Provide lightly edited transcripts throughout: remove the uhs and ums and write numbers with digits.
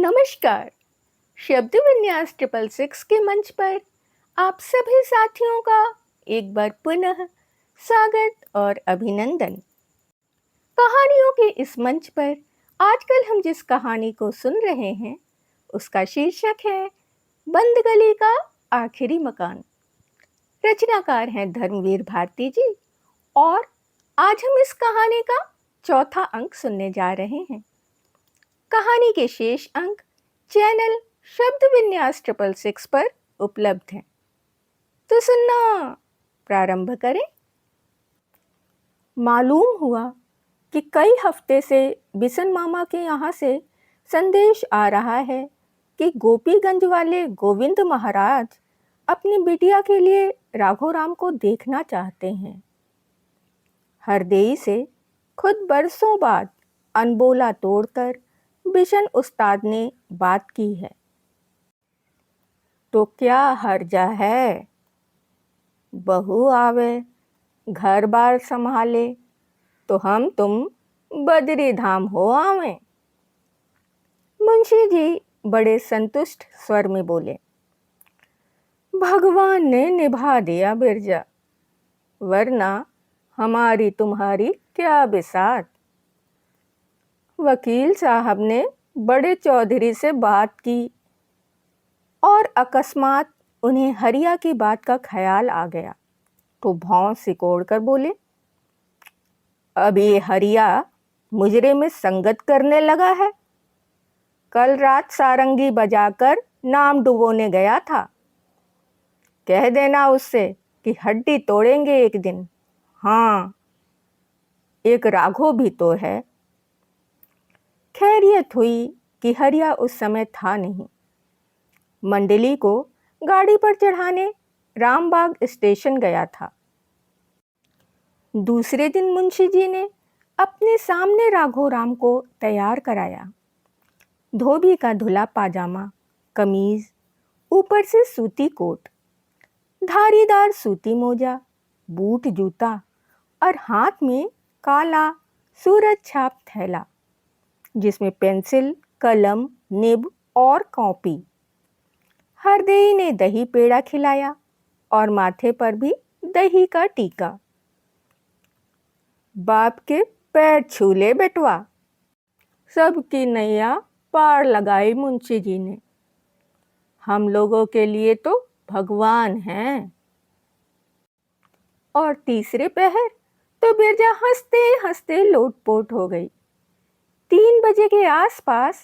नमस्कार। शब्द विन्यास 666 के मंच पर आप सभी साथियों का एक बार पुनः स्वागत और अभिनंदन। कहानियों के इस मंच पर आजकल हम जिस कहानी को सुन रहे हैं उसका शीर्षक है बंद गली का आखिरी मकान। रचनाकार हैं धर्मवीर भारती जी और आज हम इस कहानी का चौथा अंक सुनने जा रहे हैं। कहानी के शेष अंक चैनल शब्द विन्यास 666 पर उपलब्ध हैं, तो सुनना प्रारंभ करें। मालूम हुआ कि कई हफ्ते से बिशन मामा के यहाँ से संदेश आ रहा है कि गोपीगंज वाले गोविंद महाराज अपनी बिटिया के लिए राघोराम को देखना चाहते हैं। हरदेई से खुद बरसों बाद अनबोला तोड़कर बिशन उस्ताद ने बात की है, तो क्या हर्जा है, बहू आवे घर बार संभाले तो हम तुम बद्री धाम हो आवें। मुंशी जी बड़े संतुष्ट स्वर में बोले, भगवान ने निभा दिया बिरजा, वरना हमारी तुम्हारी क्या बिसात। वकील साहब ने बड़े चौधरी से बात की और अकस्मात उन्हें हरिया की बात का ख्याल आ गया तो भौं सिकोड़ कर बोले, अब ये हरिया मुजरे में संगत करने लगा है। कल रात सारंगी बजाकर नाम डुबोने गया था। कह देना उससे कि हड्डी तोड़ेंगे एक दिन। हाँ, एक राघो भी तो है। खैरियत हुई कि हरिया उस समय था नहीं। मंडली को गाड़ी पर चढ़ाने रामबाग स्टेशन गया था। दूसरे दिन मुंशी जी ने अपने सामने राघोराम को तैयार कराया। धोबी का धुला पाजामा, कमीज, ऊपर से सूती कोट, धारीदार सूती मोजा, बूट जूता और हाथ में काला सूरज छाप थैला जिसमें पेंसिल, कलम, निब और कॉपी। हरदेई ने दही पेड़ा खिलाया और माथे पर भी दही का टीका। बाप के पैर छू ले बेटवा, सबकी नैया पार लगाई मुंशी जी ने। हम लोगों के लिए तो भगवान हैं। और तीसरे पहर तो बिरजा हंसते हंसते लोटपोट हो गई। 3 बजे के आसपास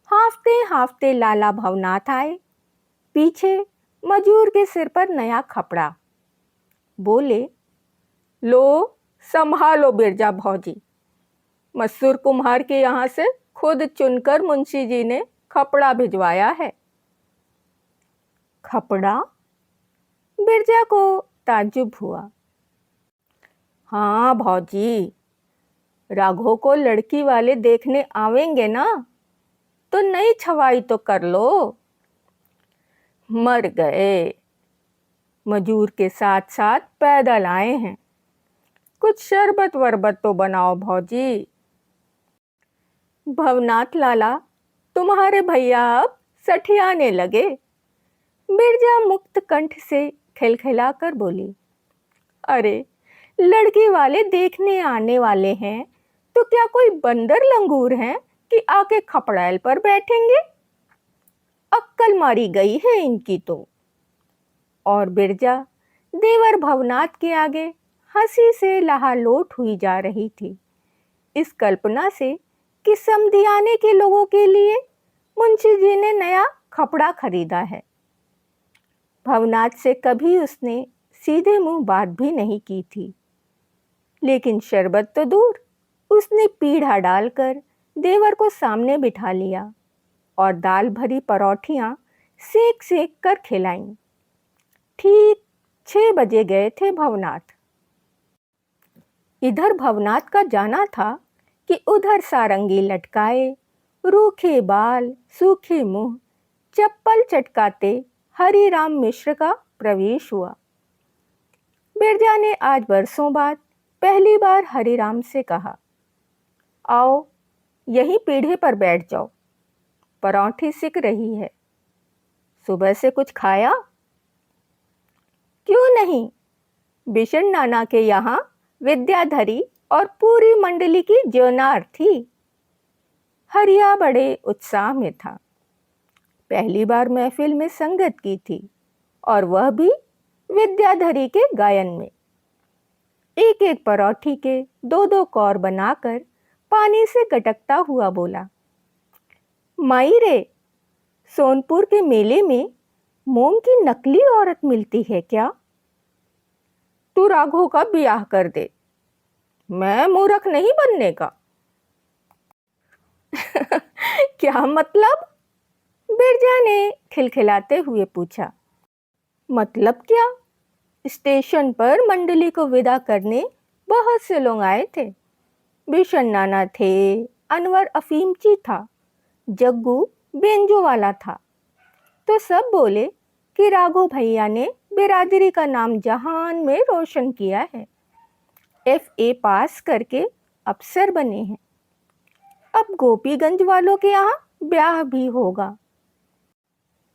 हाफते हाफते लाला भवनाथ आए। पीछे मजूर के सिर पर नया खपड़ा। बोले, लो संभालो बिरजा भौजी, मसूर कुम्हार के यहाँ से खुद चुनकर मुंशी जी ने खपड़ा भिजवाया है। खपड़ा? बिरजा को ताज्जुब हुआ। हाँ भौजी, राघो को लड़की वाले देखने आवेंगे ना, तो नई छवाई तो कर लो। मर गए, मजूर के साथ साथ पैदल आए हैं। कुछ शरबत वरबत तो बनाओ भौजी। भवनाथ लाला, तुम्हारे भैया अब सठियाने लगे। बिरजा मुक्त कंठ से खिलखिलाकर बोली, अरे लड़की वाले देखने आने वाले हैं तो क्या कोई बंदर लंगूर हैं कि आके खपड़ैल पर बैठेंगे। अक्कल मारी गई है इनकी तो। और बिरजा देवर भवनाथ के आगे हंसी से लहालोट हुई जा रही थी, इस कल्पना से कि समधियाने के लोगों के लिए मुंशी जी ने नया खपड़ा खरीदा है। भवनाथ से कभी उसने सीधे मुंह बात भी नहीं की थी, लेकिन शरबत तो दूर, उसने पीढ़ा डालकर देवर को सामने बिठा लिया और दाल भरी परौठियां सेक सेक कर खिलाईं। ठीक 6 बजे गए थे भवनाथ। इधर भवनाथ का जाना था कि उधर सारंगी लटकाए, रूखे बाल, सूखे मुंह, चप्पल चटकाते हरिराम मिश्र का प्रवेश हुआ। बिरजा ने आज बरसों बाद पहली बार हरिराम से कहा, आओ यहीं पीढ़े पर बैठ जाओ। परांठी सिक रही है। सुबह से कुछ खाया? क्यों नहीं, बिशन नाना के यहाँ विद्याधरी और पूरी मंडली की ज्योनार थी। हरिया बड़े उत्साह में था। पहली बार महफिल में संगत की थी और वह भी विद्याधरी के गायन में। एक एक पराठी के दो दो कौर बनाकर पानी से गटकता हुआ बोला, माई रे, सोनपुर के मेले में मोम की नकली औरत मिलती है क्या? तू राघव का ब्याह कर दे, मैं मूर्ख नहीं बनने का। क्या मतलब? बिरजा ने खिलखिलाते हुए पूछा। मतलब क्या? स्टेशन पर मंडली को विदा करने बहुत से लोग आए थे। बिशन नाना थे, अनवर अफीमची था, जग्गू बेंजो वाला था। तो सब बोले कि राघव भैया ने बिरादरी का नाम जहान में रोशन किया है, FA पास करके अफसर बने हैं। अब गोपीगंज वालों के यहाँ ब्याह भी होगा,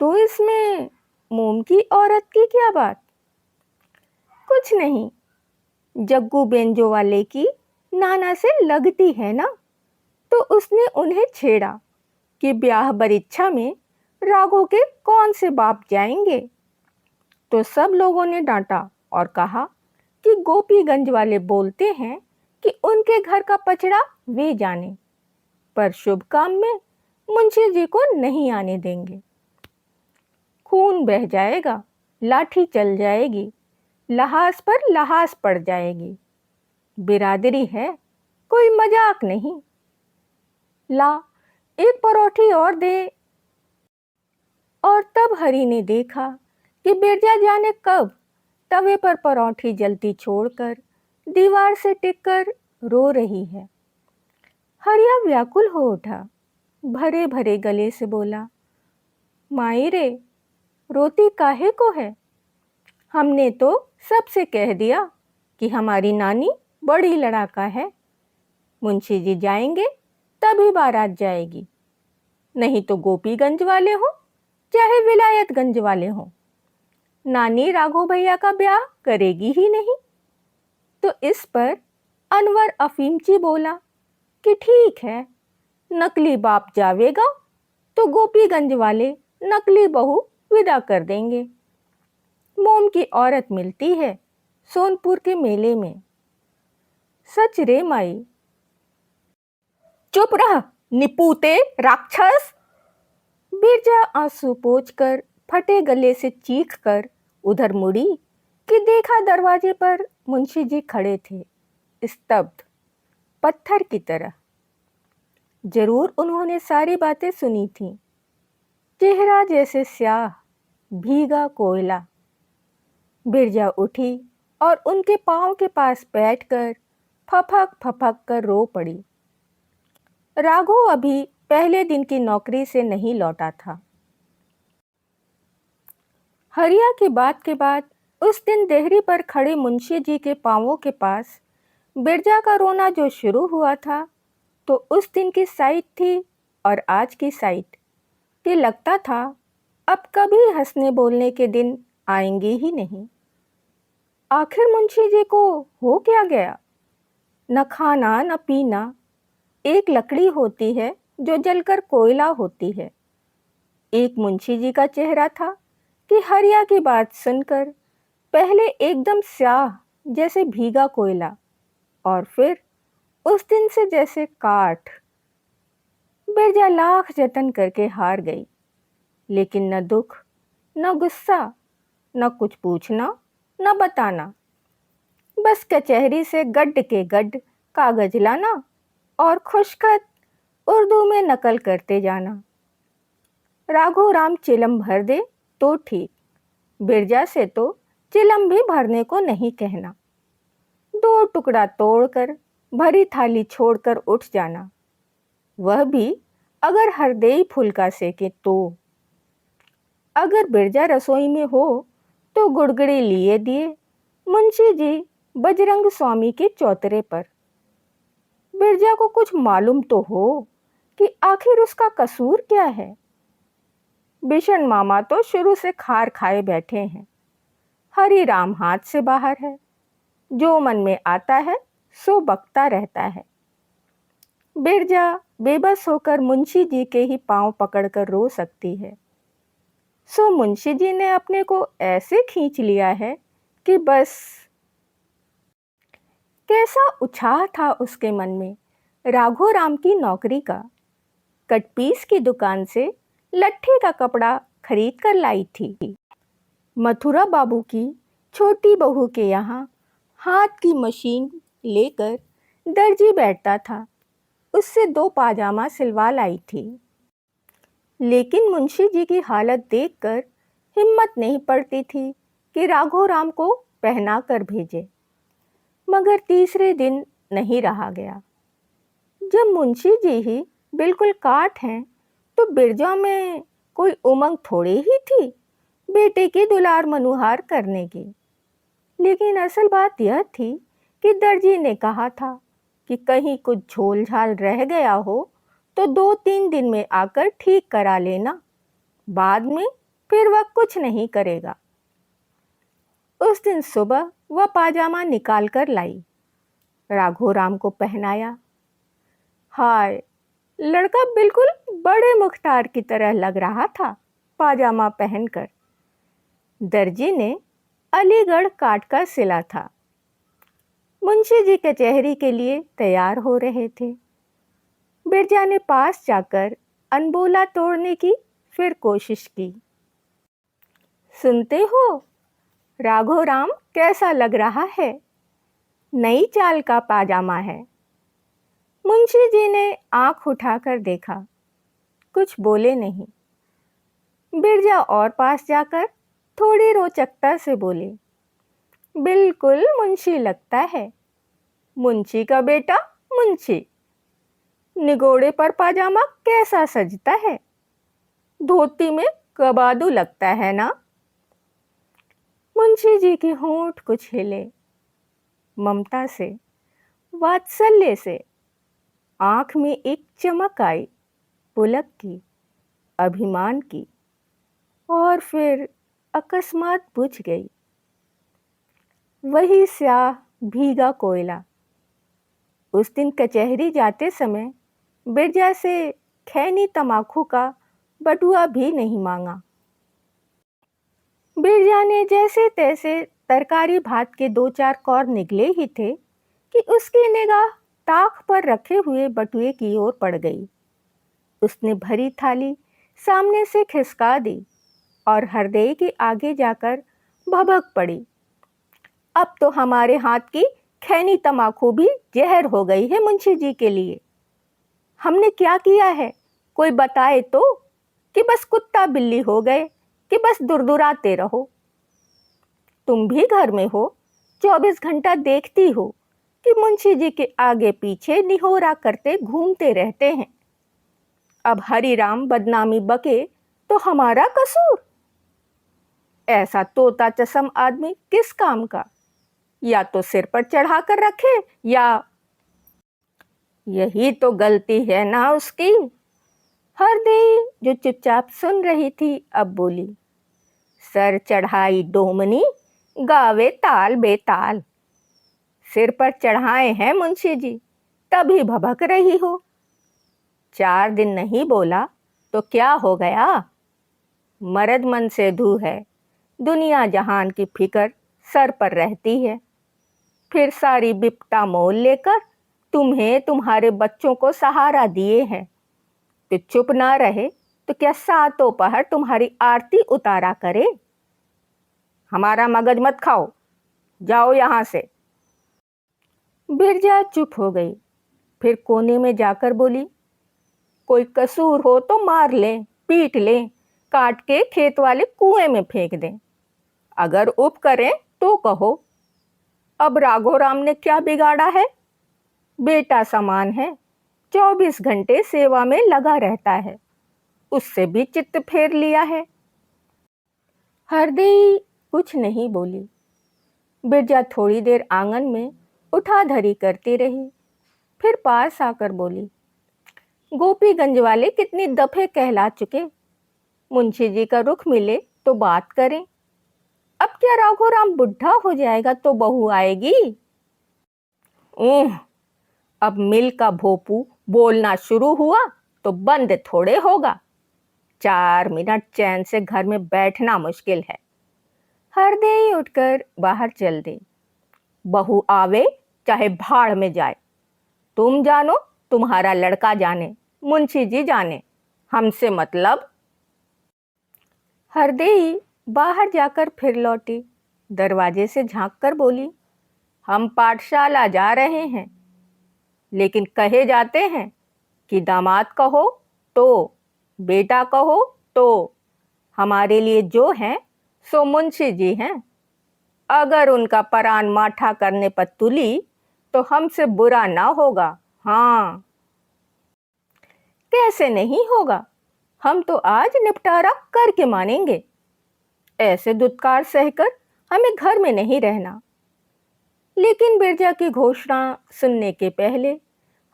तो इसमें मोम की औरत की क्या बात? कुछ नहीं, जग्गू बेंजो वाले की नाना से लगती है ना, तो उसने उन्हें छेड़ा कि ब्याह बरिच्छा में राघव के कौन से बाप जाएंगे। तो सब लोगों ने डांटा और कहा कि गोपीगंज वाले बोलते हैं कि उनके घर का पचड़ा वे जाने, पर शुभ काम में मुंशी जी को नहीं आने देंगे। खून बह जाएगा, लाठी चल जाएगी, लहास पर लहास पड़ जाएगी। बिरादरी है, कोई मजाक नहीं। ला, एक परोठी और दे। और तब हरि ने देखा कि बिरजा जाने कब तवे पर परोठी जलती छोड़कर दीवार से टिककर रो रही है। हरिया व्याकुल हो उठा, भरे भरे गले से बोला, माई रे, रोती काहे को है? हमने तो सबसे कह दिया कि हमारी नानी बड़ी लड़ाका है। मुंशी जी जाएंगे तभी बारात जाएगी, नहीं तो गोपीगंज वाले हों चाहे विलायतगंज वाले हों, नानी राघव भैया का ब्याह करेगी ही नहीं। तो इस पर अनवर अफीमची बोला कि ठीक है, नकली बाप जावेगा तो गोपीगंज वाले नकली बहू विदा कर देंगे। मोम की औरत मिलती है सोनपुर के मेले में। सच रे माई। चुप रह निपूते राक्षस। बिरजा आंसू पोंछकर फटे गले से चीख कर उधर मुड़ी कि देखा दरवाजे पर मुंशी जी खड़े थे, स्तब्ध, पत्थर की तरह। जरूर उन्होंने सारी बातें सुनी थीं। चेहरा जैसे स्याह, भीगा कोयला। बिरजा उठी और उनके पांव के पास बैठकर फपक फपक कर रो पड़ी। राघव अभी पहले दिन की नौकरी से नहीं लौटा था। हरिया की बात के बाद उस दिन देहरी पर खड़े मुंशी जी के पांवों के पास बिरजा का रोना जो शुरू हुआ था, तो उस दिन की साइट थी और आज की साइट कि लगता था अब कभी हंसने बोलने के दिन आएंगे ही नहीं। आखिर मुंशी जी को हो क्या गया? न खाना न पीना। एक लकड़ी होती है जो जलकर कोयला होती है। एक मुंशी जी का चेहरा था कि हरिया की बात सुनकर पहले एकदम स्याह जैसे भीगा कोयला और फिर उस दिन से जैसे काठ। बिरजा लाख जतन करके हार गई, लेकिन न दुख न गुस्सा, न कुछ पूछना न बताना। बस कचहरी से गड्ढ के गड्ढ कागज लाना और खुशखत उर्दू में नकल करते जाना। राघव राम चिलम भर दे तो ठीक, बिरजा से तो चिलम भी भरने को नहीं कहना। 2 टुकड़ा तोड़कर भरी थाली छोड़कर उठ जाना, वह भी अगर हरदेई फुल्का सेके तो। अगर बिरजा रसोई में हो तो गुड़गुड़े लिए दिए मुंशी जी बजरंग स्वामी के चौतरे पर। बिरजा को कुछ मालूम तो हो कि आखिर उसका कसूर क्या है। बिशन मामा तो शुरू से खार खाए बैठे हैं। हरी राम हाथ से बाहर है, जो मन में आता है सो बकता रहता है। बिरजा बेबस होकर मुंशी जी के ही पांव पकड़कर रो सकती है। सो मुंशी जी ने अपने को ऐसे खींच लिया है कि बस। कैसा उत्साह था उसके मन में राघो राम की नौकरी का। कटपीस की दुकान से लट्ठे का कपड़ा खरीद कर लाई थी। मथुरा बाबू की छोटी बहू के यहाँ हाथ की मशीन लेकर दर्जी बैठता था, उससे 2 पाजामा सिलवा लाई थी। लेकिन मुंशी जी की हालत देखकर हिम्मत नहीं पड़ती थी कि राघो राम को पहना कर भेजे। मगर तीसरे दिन नहीं रहा गया। जब मुंशी जी ही बिल्कुल काट हैं, तो बिरजा में कोई उमंग थोड़ी ही थी बेटे की दुलार मनुहार करने की। लेकिन असल बात यह थी कि दर्जी ने कहा था कि कहीं कुछ झोल झाल रह गया हो तो 2-3 दिन में आकर ठीक करा लेना, बाद में फिर वह कुछ नहीं करेगा। उस दिन सुबह वह पाजामा निकाल कर लाई, राघो राम को पहनाया। हाय, लड़का बिल्कुल बड़े मुख्तार की तरह लग रहा था पाजामा पहनकर। दर्जी ने अलीगढ़ काट का सिला था। मुंशी जी कचहरी के लिए तैयार हो रहे थे। बिरजा ने पास जाकर अनबोला तोड़ने की फिर कोशिश की। सुनते हो राघो राम कैसा लग रहा है, नई चाल का पाजामा है। मुंशी जी ने आंख उठाकर देखा, कुछ बोले नहीं। बिरजा और पास जाकर थोड़ी रोचकता से बोले, बिल्कुल मुंशी लगता है, मुंशी का बेटा मुंशी। निगोड़े पर पाजामा कैसा सजता है, धोती में कबादू लगता है ना। मुंशी जी के होंठ कुछ हिले, ममता से, वात्सल्य से। आंख में एक चमक आई, पुलक की, अभिमान की, और फिर अकस्मात बुझ गई। वही स्याह भीगा कोयला। उस दिन कचहरी जाते समय बिरजा से खैनी तमाकू का बटुआ भी नहीं मांगा। बिरजा ने जैसे तैसे तरकारी भात के 2-4 कौर निगले ही थे कि उसकी निगाह ताक पर रखे हुए बटुए की ओर पड़ गई। उसने भरी थाली सामने से खिसका दी और हरदेई के आगे जाकर भभक पड़ी। अब तो हमारे हाथ की खैनी तमाकू भी जहर हो गई है मुंशी जी के लिए। हमने क्या किया है, कोई बताए तो, कि बस कुत्ता बिल्ली हो गए, कि बस दुरदुराते रहो। तुम भी घर में हो, 24 घंटा देखती हो कि मुंशी जी के आगे पीछे निहोरा करते घूमते रहते हैं। अब हरी राम बदनामी बके तो हमारा कसूर। ऐसा तोता चसम आदमी किस काम का, या तो सिर पर चढ़ा कर रखे, या यही तो गलती है ना उसकी। हरदेई जो चुपचाप सुन रही थी अब बोली, सर चढ़ाई डोमनी गावे ताल बेताल। सिर पर चढ़ाए हैं मुंशी जी, तभी भभक रही हो। 4 दिन नहीं बोला तो क्या हो गया, मर्द मन से धू है, दुनिया जहान की फिक्र सर पर रहती है। फिर सारी बिपता मोल लेकर तुम्हें तुम्हारे बच्चों को सहारा दिए हैं, तो चुप ना रहे तो क्या सातों पहर तुम्हारी आरती उतारा करे। हमारा मगज मत खाओ, जाओ यहां से। बिरजा चुप हो गई, फिर कोने में जाकर बोली, कोई कसूर हो तो मार लें, पीट लें, काट के खेत वाले कुएं में फेंक दें। अगर उप करें तो कहो। अब राघो राम ने क्या बिगाड़ा है, बेटा समान है, 24 घंटे सेवा में लगा रहता है, उससे भी चित्त फेर लिया है। हरदेई कुछ नहीं बोली। बिरजा थोड़ी देर आंगन में उठाधरी करती रही, फिर पास आकर बोली, गोपीगंज वाले कितनी दफे कहला चुके, मुंशी जी का रुख मिले तो बात करें। अब क्या राघोराम बुढ़ा हो जाएगा तो बहू आएगी? ऊह, अब मिल का भोपू बोलना शुरू हुआ तो बंद थोड़े होगा। 4 मिनट चैन से घर में बैठना मुश्किल है। हरदेई उठकर बाहर चल दी। बहू आवे चाहे भाड़ में जाए, तुम जानो, तुम्हारा लड़का जाने, मुंशी जी जाने, हमसे मतलब। हरदेई बाहर जाकर फिर लौटी। दरवाजे से झांक कर बोली, हम पाठशाला जा रहे हैं, लेकिन कहे जाते हैं कि दामाद कहो तो, बेटा कहो तो, हमारे लिए जो हैं सो मुंशी जी हैं। अगर उनका परान माठा करने पर तुली तो हमसे बुरा ना होगा। हाँ, कैसे नहीं होगा, हम तो आज निपटारा करके मानेंगे। ऐसे दुत्कार सहकर हमें घर में नहीं रहना। लेकिन बिरजा की घोषणा सुनने के पहले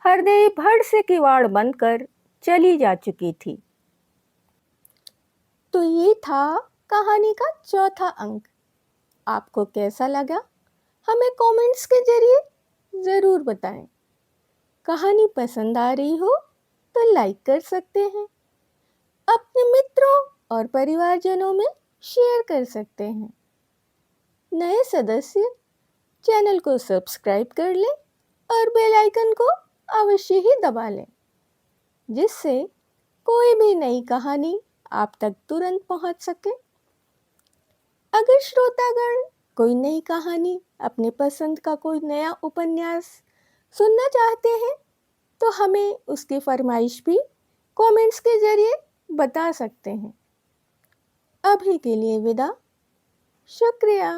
हरदेई भड़ से किवाड़ बंद कर चली जा चुकी थी। तो ये था कहानी का चौथा अंक। आपको कैसा लगा हमें कमेंट्स के जरिए ज़रूर बताएं। कहानी पसंद आ रही हो तो लाइक कर सकते हैं, अपने मित्रों और परिवारजनों में शेयर कर सकते हैं। नए सदस्य चैनल को सब्सक्राइब कर लें और बेल आइकन को अवश्य ही दबा लें, जिससे कोई भी नई कहानी आप तक तुरंत पहुंच सके। अगर श्रोतागण कोई नई कहानी, अपने पसंद का कोई नया उपन्यास सुनना चाहते हैं तो हमें उसकी फरमाइश भी कमेंट्स के जरिए बता सकते हैं। अभी के लिए विदा। शुक्रिया।